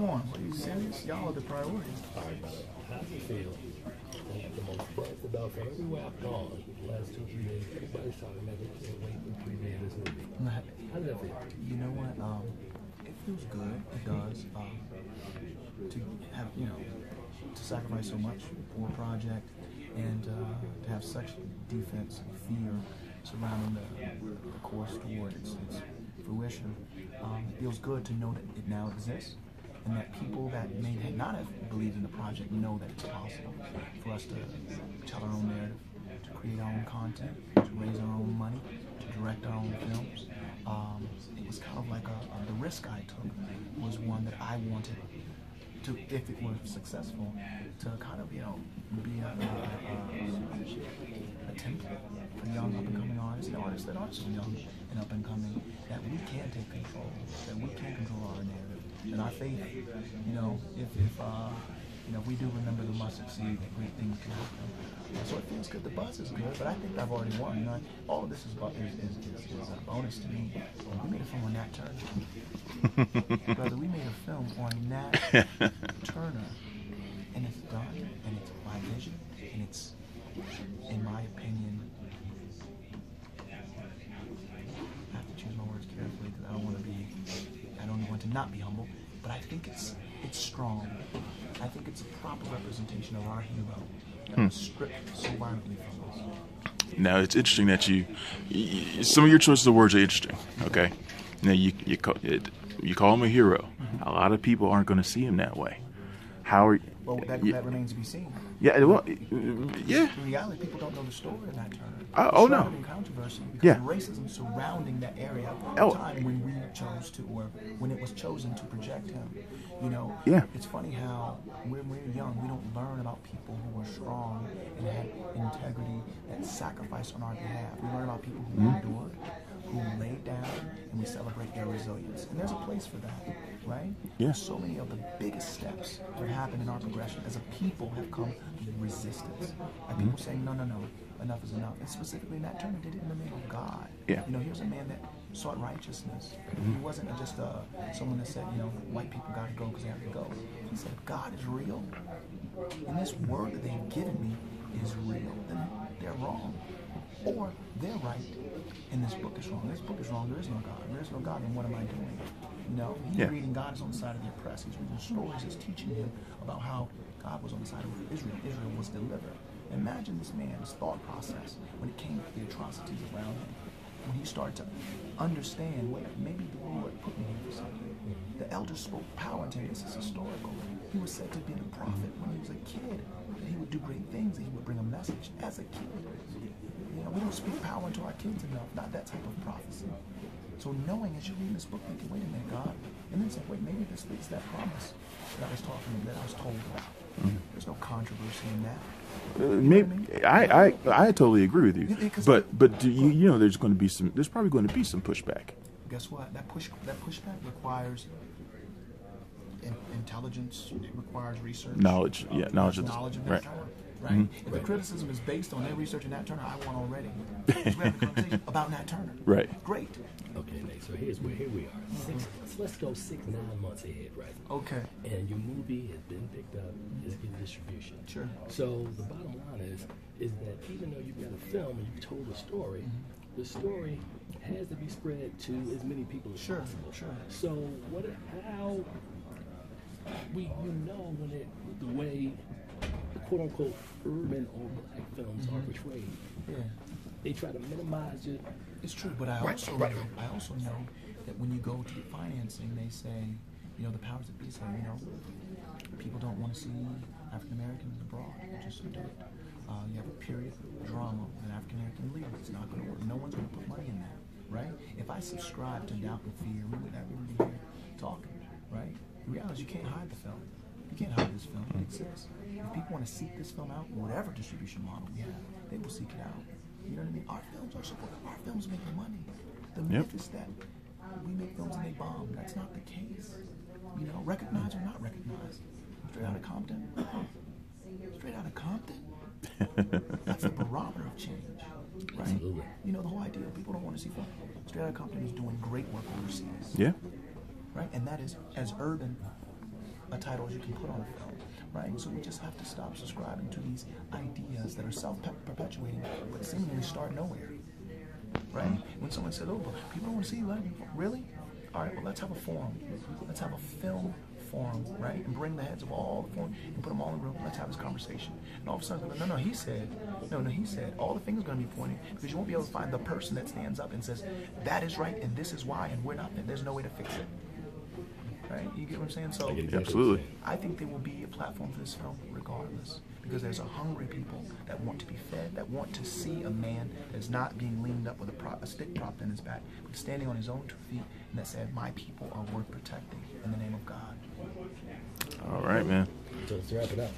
on, are you serious? Y'all are the priority. All right, brother. How does it feel? The most buzzed about from everywhere I've gone the last 2 or 3 days. Everybody's talking about it. Can't wait to premiere this movie. How does that feel? You know what? It feels good. It does. To have, to sacrifice so much for a project and to have such defense and fear surrounding the course toward its fruition. It feels good to know that it now exists, and that people that may not have believed in the project know that it's possible for us to tell our own narrative, to create our own content, to raise our own money, to direct our own films. It was kind of like the risk I took was one that I wanted to, if it were successful, to kind of, be a template for young up-and-coming artists and artists that aren't so young and up-and-coming, that we can take control, that we can control our narrative, and our faith, if we do remember the must succeed, that great things can happen. So it feels good. The buzz is good, but I think I've already won. All of this is a bonus to me. We made a film on Nat Turner. Brother, we made a film on Nat Turner, and it's done, and it's my vision, and it's, in my opinion, I have to choose my words carefully because I don't want to not be humble, but I think it's strong. I think it's a proper representation of our hero that was stripped so violently from us. Now, it's interesting that some of your choices of words are interesting, okay? Now, you call him a hero. A lot of people aren't going to see him that way. Well, that remains to be seen. Yeah, well, yeah. In reality, people don't know the story of Nat Turner. Oh, no. In controversy because of racism surrounding that area at the time when we chose to, or when it was chosen to project him. It's funny how when we're young, we don't learn about people who are strong and had integrity and sacrificed on our behalf. We learn about people who endured, who laid down, and we celebrate their resilience. And there's a place for that, right? Yeah. So many of the biggest steps that happen in our progression as a people have come through resistance. Like people saying, no, enough is enough. And specifically, Nat Turner did it in the name of God. Yeah. He was a man that sought righteousness. He wasn't just someone that said, white people got to go because they have to go. He said, if God is real, and this word that they've given me is real, then they're wrong. Or they're right, and this book is wrong. This book is wrong. There is no God. There is no God, then what am I doing? He's reading God is on the side of the oppressed. He's reading stories. He's teaching him about how God was on the side of Israel. Israel was delivered. Imagine this man's thought process when it came to the atrocities around him. When he started to understand, wait, maybe the Lord put me here for something. The elders spoke power into him. This is historical. He was said to be a prophet when he was a kid. That he would do great things, that he would bring a message as a kid. We don't speak power into our kids enough, not that type of prophecy. So knowing as you're reading this book, thinking, wait a minute, God, and then saying, wait, maybe this fits that promise that I was told about. There's no controversy in that. Maybe I totally agree with you, but there's probably going to be some pushback. Guess what? That pushback requires intelligence. It requires research. Knowledge of Nat right. Turner, right? If the criticism is based on their research of Nat Turner, I won already. We're having a conversation about Nat Turner. Right. Great. Okay, Nate. So here we are. Let's go 6-9 months ahead, right? Okay. And your movie has been picked up, is getting distribution. Sure. So the bottom line is that even though you've got a film and you've told a story, the story has to be spread to as many people as possible. Sure. So how when the way quote unquote urban or black films are portrayed, they try to minimize it. It's true, but I also know that when you go to get financing, they say, the powers that be say, people don't want to see African Americans abroad. Just do it. You have a period drama with an African American lead. It's not going to work. No one's going to put money in that, right? If I subscribe to doubt and fear, we would be here talking, right? The reality is you can't hide the film. You can't hide this film. It exists. If people want to seek this film out, whatever distribution model we have, they will seek it out. You know what I mean? Our films are supported. Our films make money. The myth is that we make films and they bomb. That's not the case. Recognized or not recognized. Straight Outta Compton. Straight Outta Compton. That's the barometer of change, right? Absolutely. The whole idea. People don't want to see film. Straight Outta Compton is doing great work overseas. Yeah. Right, and that is as urban subtitles you can put on a film, right? So we just have to stop subscribing to these ideas that are self-perpetuating, but seemingly start nowhere, right? When someone says, oh, but people don't want to see black people, really? All right, well, let's have a forum. Let's have a film forum, right? And bring the heads of all the forum and put them all in a room. Let's have this conversation. And all of a sudden, no, he said, he said, all the fingers are going to be pointing because you won't be able to find the person that stands up and says, that is right and this is why, and we're not, and there's no way to fix it. Right? You get what I'm saying? So, absolutely. I think there will be a platform for this film regardless, because there's a hungry people that want to be fed, that want to see a man that's not being leaned up with a stick propped in his back, but standing on his own 2 feet, and that said, my people are worth protecting in the name of God. All right, man. So let's wrap it up.